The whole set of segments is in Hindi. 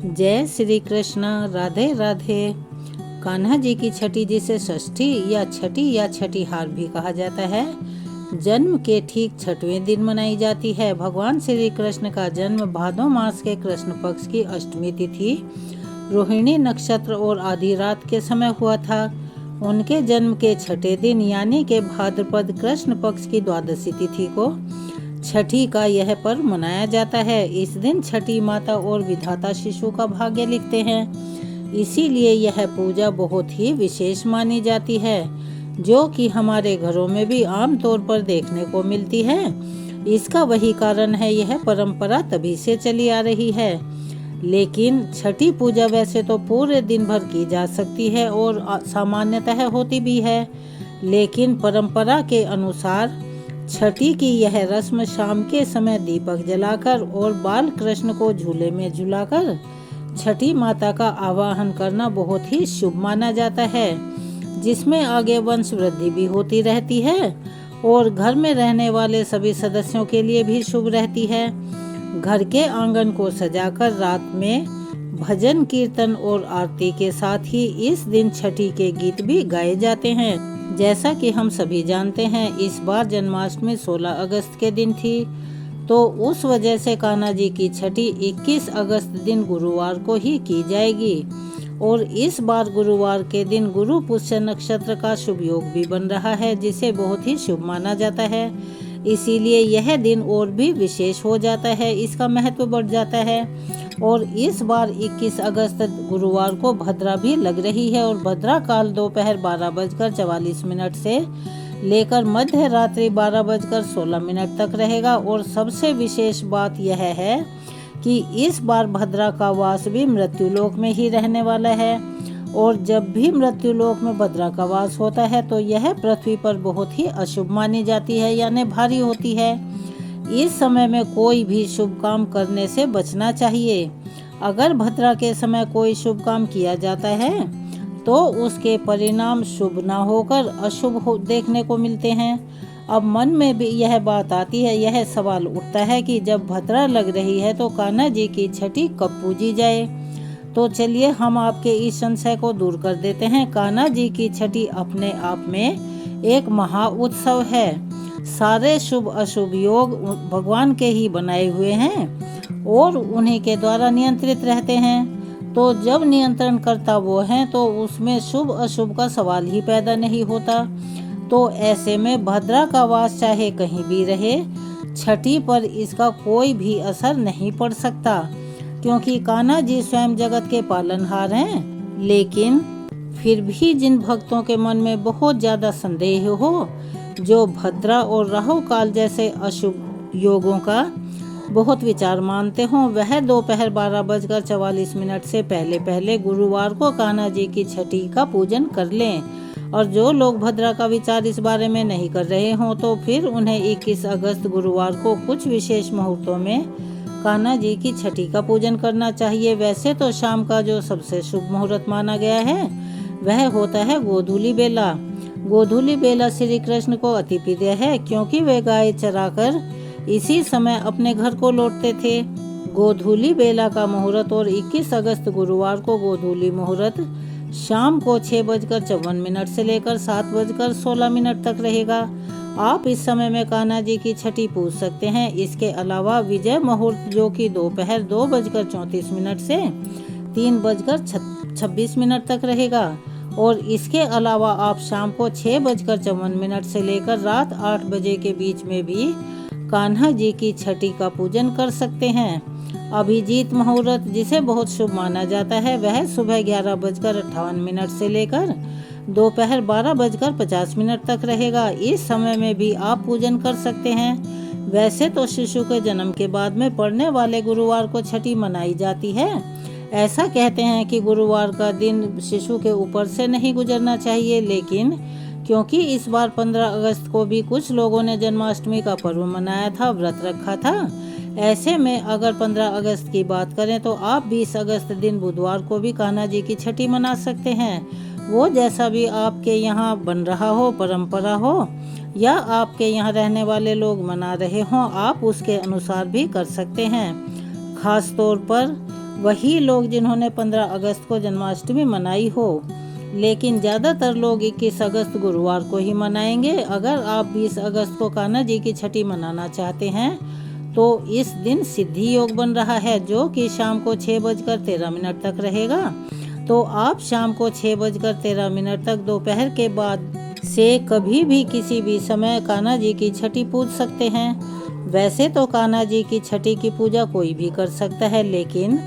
जय श्री कृष्ण। राधे राधे। कान्हा जी की छठी, जिसे षष्ठी या छठी या छठीहार भी कहा जाता है, जन्म के ठीक 6वें दिन मनाई जाती है। भगवान श्री कृष्ण का जन्म भादो मास के कृष्ण पक्ष की अष्टमी तिथि रोहिणी नक्षत्र और आधी रात के समय हुआ था। उनके जन्म के 6ठे दिन यानी के भाद्रपद कृष्ण पक्ष की द्वादशी तिथि को छठी का यह पर्व मनाया जाता है। इस दिन छठी माता और विधाता शिशु का भाग्य लिखते हैं, इसीलिए यह पूजा बहुत ही विशेष मानी जाती है, जो कि हमारे घरों में भी आम तौर पर देखने को मिलती है। इसका वही कारण है, यह परंपरा तभी से चली आ रही है। लेकिन छठी पूजा वैसे तो पूरे दिन भर की जा सकती है और सामान्यतः होती भी है, लेकिन परंपरा के अनुसार छठी की यह रस्म शाम के समय दीपक जलाकर और बाल कृष्ण को झूले में झुलाकर छठी माता का आवाहन करना बहुत ही शुभ माना जाता है, जिसमें आगे वंश वृद्धि भी होती रहती है और घर में रहने वाले सभी सदस्यों के लिए भी शुभ रहती है। घर के आंगन को सजाकर रात में भजन कीर्तन और आरती के साथ ही इस दिन छठी के गीत भी गाए जाते हैं। जैसा कि हम सभी जानते हैं, इस बार जन्माष्टमी 16 अगस्त के दिन थी, तो उस वजह से कान्हा जी की छठी 21 अगस्त दिन गुरुवार को ही की जाएगी। और इस बार गुरुवार के दिन गुरु पुष्य नक्षत्र का शुभ योग भी बन रहा है, जिसे बहुत ही शुभ माना जाता है। इसीलिए यह दिन और भी विशेष हो जाता है, इसका महत्व बढ़ जाता है। और इस बार 21 अगस्त गुरुवार को भद्रा भी लग रही है और भद्रा काल दोपहर 12:44 से लेकर मध्य रात्रि 12:16 तक रहेगा। और सबसे विशेष बात यह है कि इस बार भद्रा का वास भी मृत्युलोक में ही रहने वाला है, और जब भी मृत्युलोक में भद्रा का वास होता है तो यह पृथ्वी पर बहुत ही अशुभ मानी जाती है, यानी भारी होती है। इस समय में कोई भी शुभ काम करने से बचना चाहिए। अगर भद्रा के समय कोई शुभ काम किया जाता है तो उसके परिणाम शुभ ना होकर अशुभ देखने को मिलते हैं। अब मन में भी यह बात आती है, यह सवाल उठता है कि जब भद्रा लग रही है तो कान्हा जी की छठी कब पूजी जाए। तो चलिए हम आपके इस संशय को दूर कर देते हैं। कान्हा जी की छठी अपने आप में एक महा उत्सव है। सारे शुभ अशुभ योग भगवान के ही बनाए हुए हैं और उन्हीं के द्वारा नियंत्रित रहते हैं। तो जब नियंत्रण करता वो है तो उसमें शुभ अशुभ का सवाल ही पैदा नहीं होता। तो ऐसे में भद्रा का वास चाहे कहीं भी रहे, छठी पर इसका कोई भी असर नहीं पड़ सकता, क्योंकि कान्हा जी स्वयं जगत के पालनहार हैं। लेकिन फिर भी जिन भक्तों के मन में बहुत ज्यादा संदेह हो, जो भद्रा और राहु काल जैसे अशुभ योगों का बहुत विचार मानते हों, वह दोपहर 12:44 से पहले गुरुवार को कान्हा जी की छठी का पूजन कर लें। और जो लोग भद्रा का विचार इस बारे में नहीं कर रहे हों, तो फिर उन्हें 21 अगस्त गुरुवार को कुछ विशेष मुहूर्तों में कान्हा जी की छठी का पूजन करना चाहिए। वैसे तो शाम का जो सबसे शुभ मुहूर्त माना गया है वह होता है गोधूली बेला। गोधूली बेला श्री कृष्ण को अति प्रिय है, क्योंकि वे गाय चराकर इसी समय अपने घर को लौटते थे। गोधूली बेला का मुहूर्त और 21 अगस्त गुरुवार को गोधूली मुहूर्त शाम को 6:54 से लेकर 7:16 तक रहेगा। आप इस समय में कान्हा जी की छठी पूज सकते हैं। इसके अलावा विजय मुहूर्त, जो कि दोपहर 2:34 से 3:26 तक रहेगा। और इसके अलावा आप शाम को 6:54 से लेकर रात 8 बजे के बीच में भी कान्हा जी की छठी का पूजन कर सकते हैं। अभिजीत मुहूर्त, जिसे बहुत शुभ माना जाता है, वह सुबह 11:58 से लेकर दोपहर 12:50 तक रहेगा। इस समय में भी आप पूजन कर सकते हैं। वैसे तो शिशु के जन्म के बाद में पड़ने वाले गुरुवार को छठी मनाई जाती है। ऐसा कहते हैं कि गुरुवार का दिन शिशु के ऊपर से नहीं गुजरना चाहिए, लेकिन क्योंकि इस बार 15 अगस्त को भी कुछ लोगों ने जन्माष्टमी का पर्व मनाया था, व्रत रखा था, ऐसे में अगर 15 अगस्त की बात करें तो आप 20 अगस्त दिन बुधवार को भी कान्हा जी की छठी मना सकते हैं। वो जैसा भी आपके यहाँ बन रहा हो, परंपरा हो, या आपके यहाँ रहने वाले लोग मना रहे हों, आप उसके अनुसार भी कर सकते हैं। खास तौर पर वही लोग जिन्होंने 15 अगस्त को जन्माष्टमी मनाई हो, लेकिन ज़्यादातर लोग 21 अगस्त गुरुवार को ही मनाएंगे। अगर आप 20 अगस्त को कान्हा जी की छठी मनाना चाहते हैं तो इस दिन सिद्धि योग बन रहा है, जो कि शाम को 6:13 तक रहेगा। तो आप शाम को 6:13 तक दोपहर के बाद से कभी भी किसी भी समय कान्हा जी की छठी पूज सकते हैं। वैसे तो कान्हा जी की छठी की पूजा कोई भी कर सकता है, लेकिन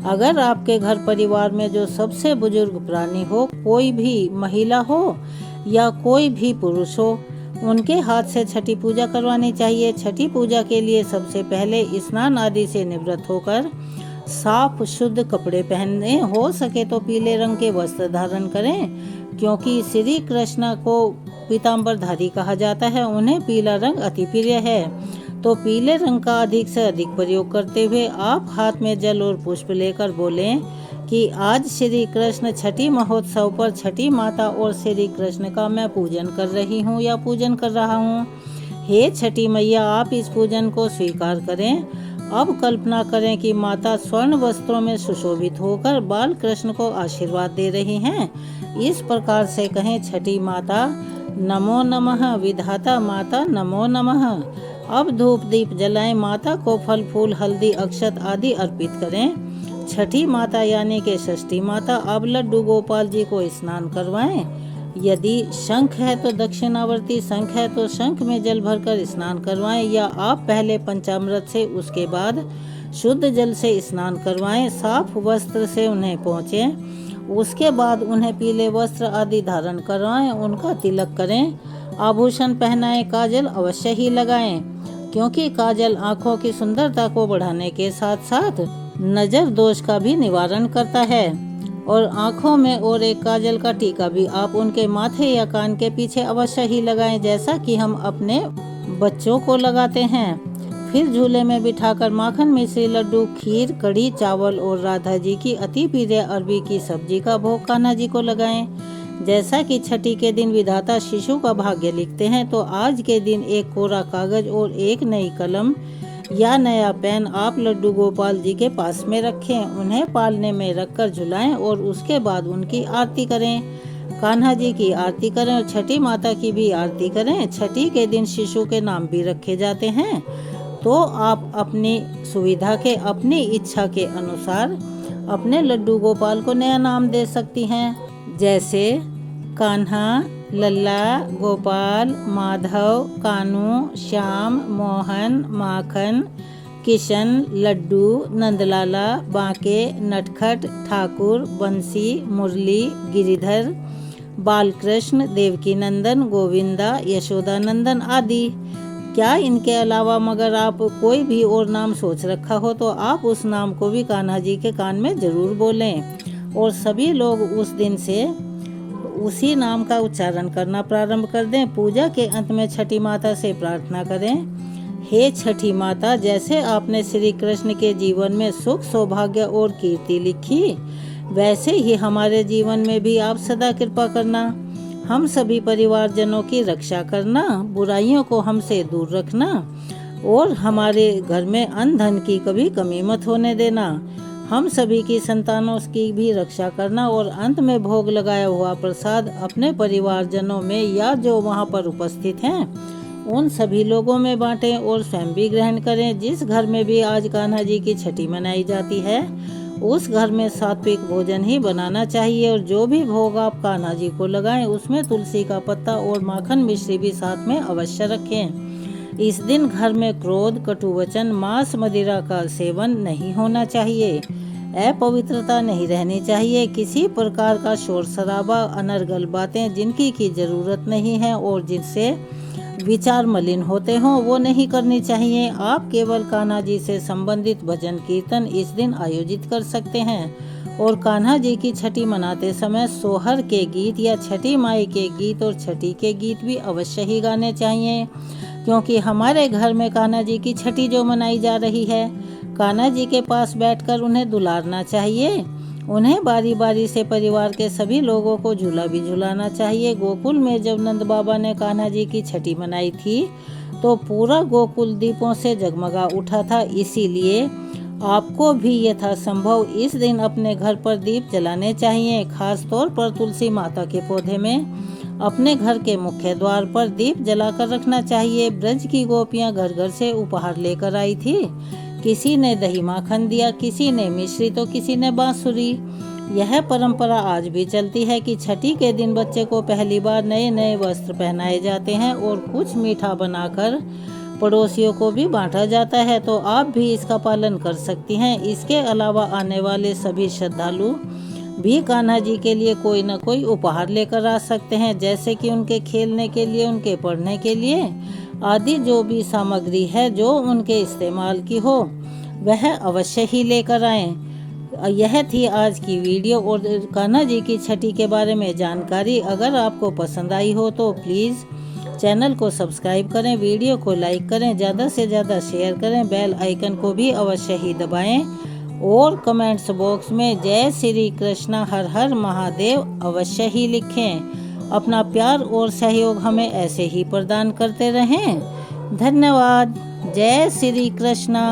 अगर आपके घर परिवार में जो सबसे बुजुर्ग प्राणी हो, कोई भी महिला हो या कोई भी पुरुष हो, उनके हाथ से छठी पूजा करवानी चाहिए। छठी पूजा के लिए सबसे पहले स्नान आदि से निवृत्त होकर साफ शुद्ध कपड़े पहनने, हो सके तो पीले रंग के वस्त्र धारण करें, क्योंकि श्री कृष्ण को पीताम्बरधारी कहा जाता है। उन्हें पीला रंग अति प्रिय है, तो पीले रंग का अधिक से अधिक प्रयोग करते हुए आप हाथ में जल और पुष्प लेकर बोलें कि आज श्री कृष्ण छठी महोत्सव पर छठी माता और श्री कृष्ण का मैं पूजन कर रही हूँ या पूजन कर रहा हूँ। हे छठी मैया, आप इस पूजन को स्वीकार करें। अब कल्पना करें कि माता स्वर्ण वस्त्रों में सुशोभित होकर बाल कृष्ण को आशीर्वाद दे रही हैं। इस प्रकार से कहें, छठी माता नमो नमः, विधाता माता नमो नमः। अब धूप दीप जलाएं, माता को फल फूल हल्दी अक्षत आदि अर्पित करें। छठी माता यानी के षष्ठी माता अब लड्डू गोपाल जी को स्नान करवाएं। यदि शंख है तो दक्षिणावर्ती शंख है तो शंख में जल भरकर स्नान करवाएं, या आप पहले पंचामृत से उसके बाद शुद्ध जल से स्नान करवाएं। साफ वस्त्र से उन्हें पोंछें, उसके बाद उन्हें पीले वस्त्र आदि धारण करवाएं, उनका तिलक करें, आभूषण पहनाएं, काजल अवश्य ही लगाएं, क्योंकि काजल आँखों की सुंदरता को बढ़ाने के साथ साथ नजर दोष का भी निवारण करता है। और आँखों में और एक काजल का टीका भी आप उनके माथे या कान के पीछे अवश्य ही लगाएं, जैसा कि हम अपने बच्चों को लगाते हैं। फिर झूले में बिठाकर माखन मिश्री लड्डू, खीर, कढ़ी चावल और राधा जी की अति प्रिय अरबी की सब्जी का भोग कान्हा जी को लगाएं। जैसा कि छठी के दिन विधाता शिशु का भाग्य लिखते हैं, तो आज के दिन एक कोरा कागज और एक नई कलम या नया पेन आप लड्डू गोपाल जी के पास में रखें, उन्हें पालने में रखकर झुलाएं और उसके बाद उनकी आरती करें। कान्हा जी की आरती करें और छठी माता की भी आरती करें। छठी के दिन शिशु के नाम भी रखे जाते हैं, तो आप अपनी सुविधा के, अपनी इच्छा के अनुसार अपने लड्डू गोपाल को नया नाम दे सकती हैं, जैसे कान्हा, लल्ला, गोपाल, माधव, कानू, श्याम, मोहन, माखन, किशन, लड्डू, नंदलाला, बांके, नटखट, ठाकुर, बंसी, मुरली, गिरिधर, बालकृष्ण, देवकी नंदन, गोविंदा, यशोदा नंदन आदि। क्या इनके अलावा मगर आप कोई भी और नाम सोच रखा हो तो आप उस नाम को भी कान्हा जी के कान में जरूर बोलें, और सभी लोग उस दिन से उसी नाम का उच्चारण करना प्रारंभ कर दें। पूजा के अंत में छठी माता से प्रार्थना करें, हे छठी माता, जैसे आपने श्री कृष्ण के जीवन में सुख, सौभाग्य और कीर्ति लिखी, वैसे ही हमारे जीवन में भी आप सदा कृपा करना। हम सभी परिवारजनों की रक्षा करना, बुराइयों को हमसे दूर रखना, और हमारे घर में अन्न धन की कभी कमी मत होने देना। हम सभी की संतानों की भी रक्षा करना, और अंत में भोग लगाया हुआ प्रसाद अपने परिवारजनों में या जो वहाँ पर उपस्थित हैं उन सभी लोगों में बांटें और स्वयं भी ग्रहण करें। जिस घर में भी आज कान्हा जी की छठी मनाई जाती है उस घर में सात्विक भोजन ही बनाना चाहिए, और जो भी भोग आप कान्हा जी को लगाएं उसमें तुलसी का पत्ता और माखन मिश्री भी साथ में अवश्य रखें। इस दिन घर में क्रोध, कटुवचन, मांस, मदिरा का सेवन नहीं होना चाहिए, अपवित्रता नहीं रहनी चाहिए, किसी प्रकार का शोर शराबा, अनर्गल बातें जिनकी की जरूरत नहीं है और जिनसे विचार मलिन होते हों वो नहीं करनी चाहिए। आप केवल कान्हा जी से संबंधित भजन कीर्तन इस दिन आयोजित कर सकते हैं, और कान्हा जी की छठी मनाते समय सोहर के गीत या छठी माई के गीत और छठी के गीत भी अवश्य ही गाने चाहिए, क्योंकि हमारे घर में कान्हा जी की छठी जो मनाई जा रही है, कान्हा जी के पास बैठकर उन्हें दुलारना चाहिए। उन्हें बारी बारी से परिवार के सभी लोगों को झूला भी झुलाना चाहिए। गोकुल में जब नंद बाबा ने कान्हा जी की छठी मनाई थी तो पूरा गोकुल दीपों से जगमगा उठा था, इसीलिए आपको भी यथासंभव इस दिन अपने घर पर दीप जलाने चाहिए। खास तौर पर तुलसी माता के पौधे में अपने घर के मुख्य द्वार पर दीप जलाकर रखना चाहिए। ब्रज की गोपियां घर घर से उपहार लेकर आई थी। किसी ने दही माखन दिया, किसी ने मिश्री तो किसी ने बांसुरी। यह परंपरा आज भी चलती है कि छठी के दिन बच्चे को पहली बार नए नए वस्त्र पहनाए जाते हैं और कुछ मीठा बनाकर पड़ोसियों को भी बांटा जाता है। तो आप भी इसका पालन कर सकती हैं। इसके अलावा आने वाले सभी श्रद्धालु भी कान्हा जी के लिए कोई न कोई उपहार लेकर आ सकते हैं, जैसे कि उनके खेलने के लिए, उनके पढ़ने के लिए आदि जो भी सामग्री है जो उनके इस्तेमाल की हो वह अवश्य ही लेकर आएं। यह थी आज की वीडियो और कान्हा जी की छठी के बारे में जानकारी। अगर आपको पसंद आई हो तो प्लीज़ चैनल को सब्सक्राइब करें, वीडियो को लाइक करें, ज़्यादा से ज़्यादा शेयर करें, बेल आइकन को भी अवश्य ही दबाएं और कमेंट्स बॉक्स में जय श्री कृष्णा हर हर महादेव अवश्य ही लिखें। अपना प्यार और सहयोग हमें ऐसे ही प्रदान करते रहें। धन्यवाद। जय श्री कृष्णा।